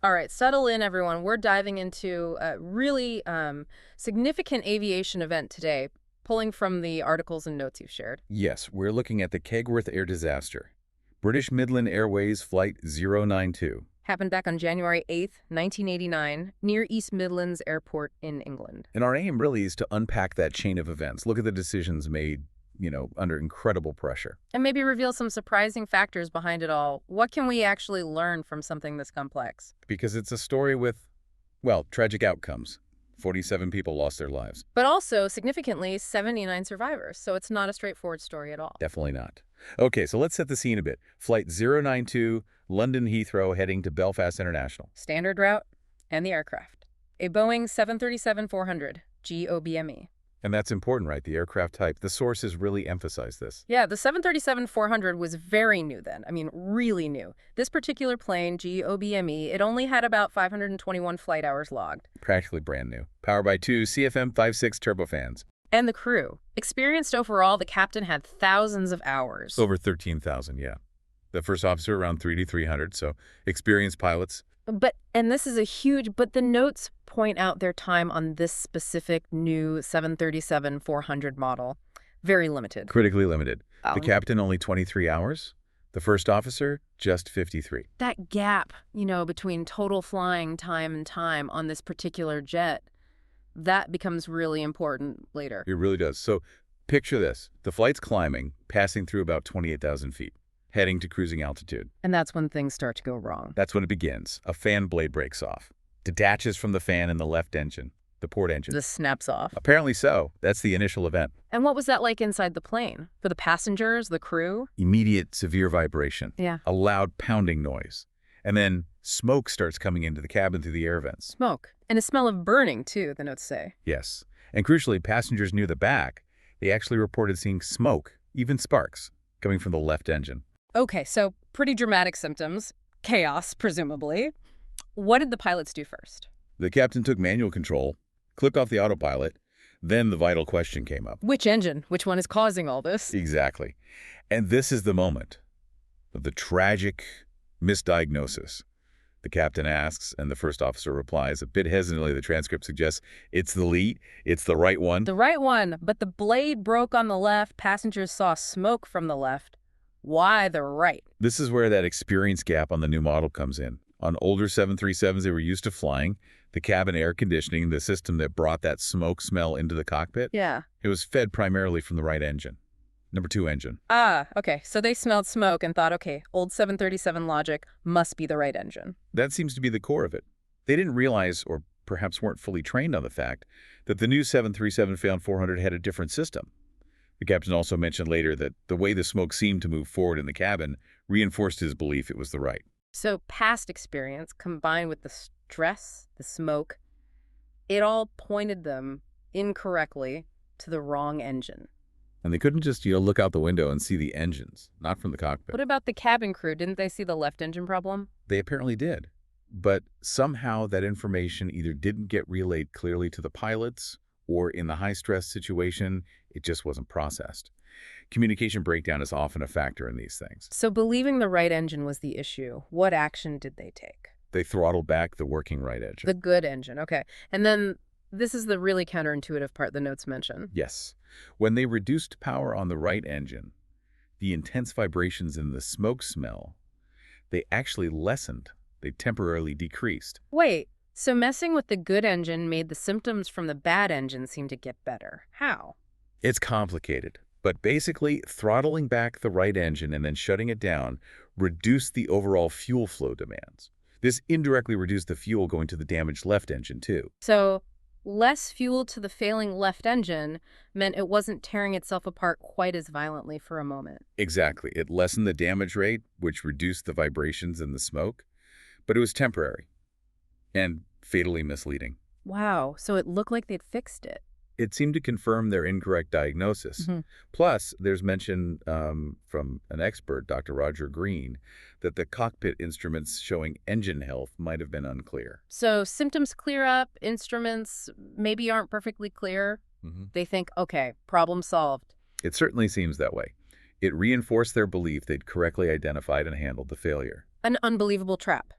All right, settle in, everyone. We're diving into a really significant aviation event today, pulling from the articles and notes you've shared. Yes, we're looking at the Kegworth Air Disaster. British Midland Airways Flight 092. Happened back on January 8th, 1989, near East Midlands Airport in England. And our aim really is to unpack that chain of events, look at the decisions made, under incredible pressure. And maybe reveal some surprising factors behind it all. What can we actually learn from something this complex? Because it's a story with, well, tragic outcomes. 47 people lost their lives. But also, significantly, 79 survivors, so it's not a straightforward story at all. Definitely not. Okay, so let's set the scene a bit. Flight 092, London Heathrow, heading to Belfast International. Standard route and the aircraft. A Boeing 737-400, GOBME. And that's important, right? The aircraft type. The sources really emphasize this. Yeah, the 737-400 was very new then. I mean, really new. This particular plane, GOBME, it only had about 521 flight hours logged. Practically brand new. Powered by two CFM56 turbofans. And the crew. Experienced overall, the captain had thousands of hours. Over 13,000, yeah. The first officer around 300, so experienced pilots. And this is a huge, but the notes point out their time on this specific new 737-400 model. Very limited. Critically limited. The captain only 23 hours. The first officer, just 53. That gap, between total flying time and time on this particular jet, that becomes really important later. It really does. So picture this. The flight's climbing, passing through about 28,000 feet, heading to cruising altitude. And that's when things start to go wrong. That's when it begins. A fan blade breaks off. Detaches from the fan in the left engine, the port engine. This snaps off. Apparently so. That's the initial event. And what was that like inside the plane? For the passengers, the crew? Immediate severe vibration. Yeah. A loud pounding noise. And then smoke starts coming into the cabin through the air vents. Smoke. And a smell of burning, too, the notes say. Yes. And crucially, passengers near the back, they actually reported seeing smoke, even sparks, coming from the left engine. Okay, so pretty dramatic symptoms. Chaos, presumably. What did the pilots do first? The captain took manual control, clicked off the autopilot. Then the vital question came up. Which engine? Which one is causing all this? Exactly. And this is the moment of the tragic misdiagnosis. The captain asks, and the first officer replies, a bit hesitantly. The transcript suggests it's the lead, it's the right one. The right one, but the blade broke on the left. Passengers saw smoke from the left. Why the right? This is where that experience gap on the new model comes in. On older 737s, they were used to flying. The cabin air conditioning, the system that brought that smoke smell into the cockpit, Yeah. it was fed primarily from the right engine, number 2 engine. Ah, okay. So they smelled smoke and thought, okay, old 737 logic must be the right engine. That seems to be the core of it. They didn't realize, or perhaps weren't fully trained on the fact, that the new 737-400 had a different system. The captain also mentioned later that the way the smoke seemed to move forward in the cabin reinforced his belief it was the right. So past experience combined with the stress, the smoke, it all pointed them incorrectly to the wrong engine. And they couldn't just, look out the window and see the engines, not from the cockpit. What about the cabin crew? Didn't they see the left engine problem? They apparently did. But somehow that information either didn't get relayed clearly to the pilots, or in the high-stress situation, it just wasn't processed. Communication breakdown is often a factor in these things. So believing the right engine was the issue. What action did they take? They throttled back the working right engine. The good engine, okay. And then this is the really counterintuitive part the notes mention. Yes. When they reduced power on the right engine, the intense vibrations in the smoke smell, they actually lessened. They temporarily decreased. Wait, so messing with the good engine made the symptoms from the bad engine seem to get better. How? It's complicated. But basically, throttling back the right engine and then shutting it down reduced the overall fuel flow demands. This indirectly reduced the fuel going to the damaged left engine, too. So less fuel to the failing left engine meant it wasn't tearing itself apart quite as violently for a moment. Exactly. It lessened the damage rate, which reduced the vibrations and the smoke. But it was temporary and fatally misleading. Wow, so it looked like they'd fixed it. It seemed to confirm their incorrect diagnosis. Plus, there's mention from an expert, Dr. Roger Green, that the cockpit instruments showing engine health might have been unclear. So symptoms clear up, instruments maybe aren't perfectly clear. They think, okay, problem solved. It certainly seems that way. It reinforced their belief they'd correctly identified and handled the failure. An unbelievable trap.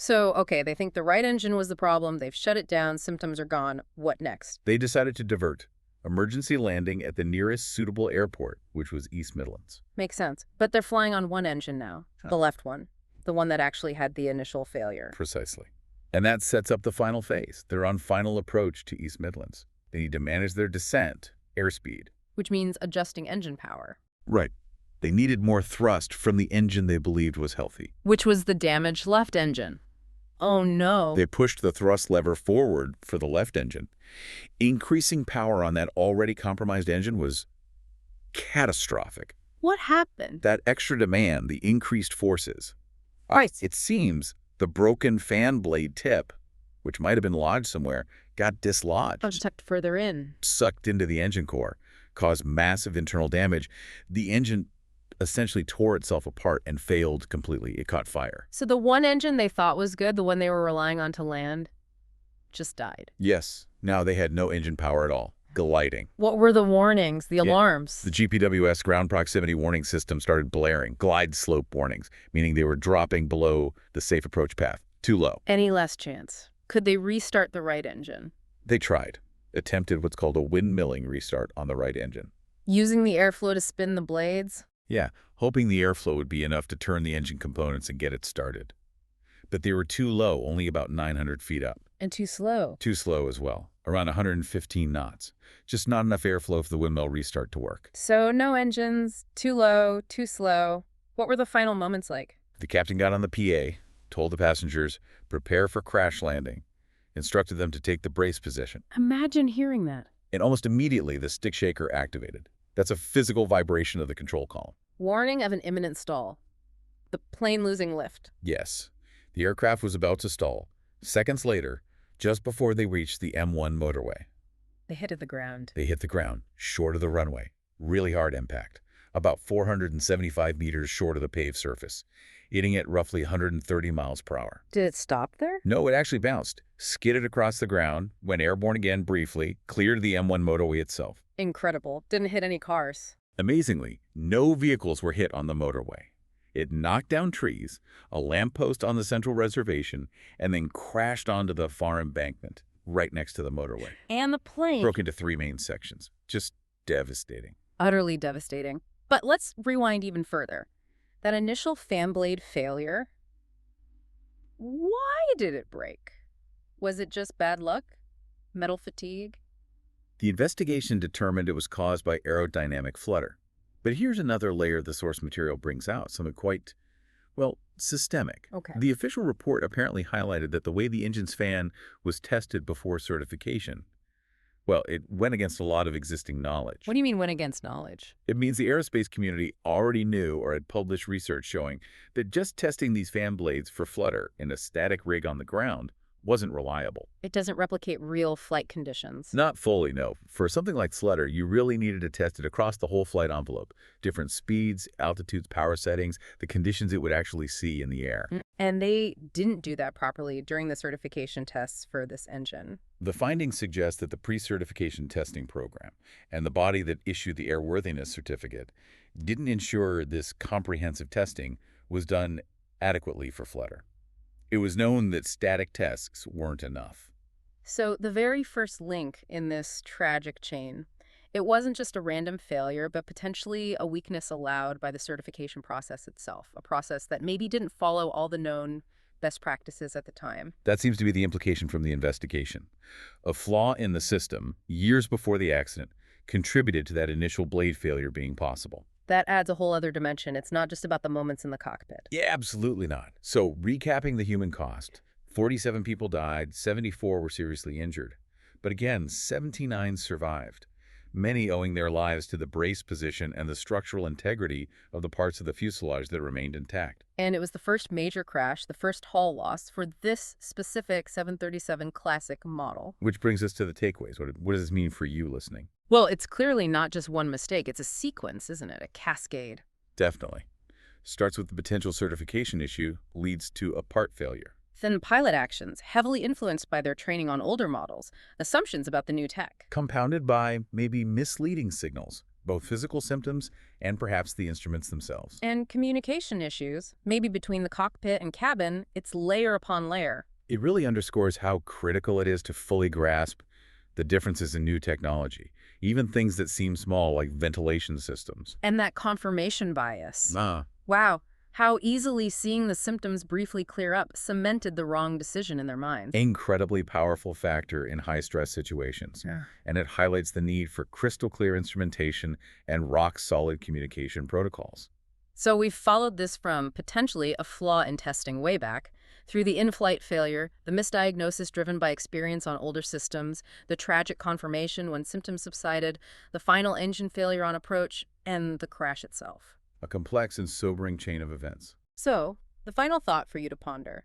So, okay, they think the right engine was the problem. They've shut it down. Symptoms are gone. What next? They decided to divert. Emergency landing at the nearest suitable airport, which was East Midlands. Makes sense. But they're flying on one engine now, Huh. the left one, the one that actually had the initial failure. Precisely. And that sets up the final phase. They're on final approach to East Midlands. They need to manage their descent, airspeed. Which means adjusting engine power. Right. They needed more thrust from the engine they believed was healthy. Which was the damaged left engine. Oh no. They pushed the thrust lever forward for the left engine. Increasing power on that already compromised engine was catastrophic. What happened? That extra demand, the increased forces. Right. It seems the broken fan blade tip, which might have been lodged somewhere, got dislodged. Tucked further in. Sucked into the engine core, caused massive internal damage. The engine essentially tore itself apart and failed completely. It caught fire. So the one engine they thought was good, the one they were relying on to land, just died. Yes, now they had no engine power at all. Gliding. What were the warnings, the alarms? The GPWS ground proximity warning system started blaring, glide slope warnings, meaning they were dropping below the safe approach path. Too low. Any less chance? Could they restart the right engine? They tried. Attempted what's called a windmilling restart on the right engine. Using the airflow to spin the blades? Yeah, hoping the airflow would be enough to turn the engine components and get it started. But they were too low, only about 900 feet up. And too slow. Too slow as well, around 115 knots. Just not enough airflow for the windmill restart to work. So no engines, too low, too slow. What were the final moments like? The captain got on the PA, told the passengers, prepare for crash landing, instructed them to take the brace position. Imagine hearing that. And almost immediately, the stick shaker activated. That's a physical vibration of the control column. Warning of an imminent stall. The plane losing lift. Yes, the aircraft was about to stall. Seconds later, just before they reached the M1 motorway, They hit the ground. they hit the ground, short of the runway. Really hard impact, about 475 meters short of the paved surface, hitting at roughly 130 miles per hour. Did it stop there? No, it actually bounced, skidded across the ground, went airborne again briefly, cleared the M1 motorway itself. Incredible. Didn't hit any cars. Amazingly, no vehicles were hit on the motorway. It knocked down trees, a lamppost on the central reservation, and then crashed onto the far embankment right next to the motorway. And the plane. Broke into 3 main sections. Just devastating. Utterly devastating. But let's rewind even further. That initial fan blade failure, why did it break? Was it just bad luck? Metal fatigue? The investigation determined it was caused by aerodynamic flutter. But here's another layer the source material brings out, something quite, well, systemic. Okay. The official report apparently highlighted that the way the engine's fan was tested before certification, well, it went against a lot of existing knowledge. What do you mean went against knowledge? It means the aerospace community already knew or had published research showing that just testing these fan blades for flutter in a static rig on the ground wasn't reliable. It doesn't replicate real flight conditions. Not fully, no. For something like flutter, you really needed to test it across the whole flight envelope. Different speeds, altitudes, power settings, the conditions it would actually see in the air. And they didn't do that properly during the certification tests for this engine. The findings suggest that the pre-certification testing program and the body that issued the airworthiness certificate didn't ensure this comprehensive testing was done adequately for flutter. It was known that static tests weren't enough. So the very first link in this tragic chain, it wasn't just a random failure, but potentially a weakness allowed by the certification process itself, a process that maybe didn't follow all the known best practices at the time. That seems to be the implication from the investigation. A flaw in the system, years before the accident, contributed to that initial blade failure being possible. That adds a whole other dimension. It's not just about the moments in the cockpit. Yeah, absolutely not. So, recapping the human cost, 47 people died, 74 were seriously injured. But again, 79 survived, many owing their lives to the brace position and the structural integrity of the parts of the fuselage that remained intact. And it was the first major crash, the first hull loss for this specific 737 Classic model. Which brings us to the takeaways. What does this mean for you listening? Well, it's clearly not just one mistake. It's a sequence, isn't it? A cascade. Definitely. Starts with the potential certification issue, leads to a part failure. Then pilot actions, heavily influenced by their training on older models, assumptions about the new tech. Compounded by maybe misleading signals, both physical symptoms and perhaps the instruments themselves. And communication issues, maybe between the cockpit and cabin, it's layer upon layer. It really underscores how critical it is to fully grasp the differences in new technology, even things that seem small like ventilation systems. And that confirmation bias. Ah, Wow, how easily seeing the symptoms briefly clear up cemented the wrong decision in their minds. incredibly powerful factor in high-stress situations. Yeah. And it highlights the need for crystal-clear instrumentation and rock-solid communication protocols. So we've followed this from potentially a flaw in testing way back, through the in-flight failure, the misdiagnosis driven by experience on older systems, the tragic confirmation when symptoms subsided, the final engine failure on approach, and the crash itself. A complex and sobering chain of events. So, the final thought for you to ponder.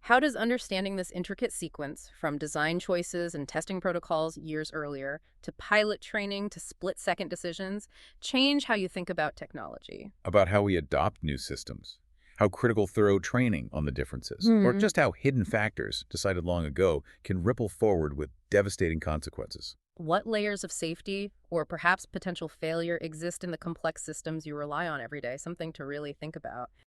How does understanding this intricate sequence, from design choices and testing protocols years earlier, to pilot training to split-second decisions, change how you think about technology? About how we adopt new systems, how critical thorough training on the differences, or just how hidden factors decided long ago can ripple forward with devastating consequences. What layers of safety or perhaps potential failure exist in the complex systems you rely on every day? Something to really think about.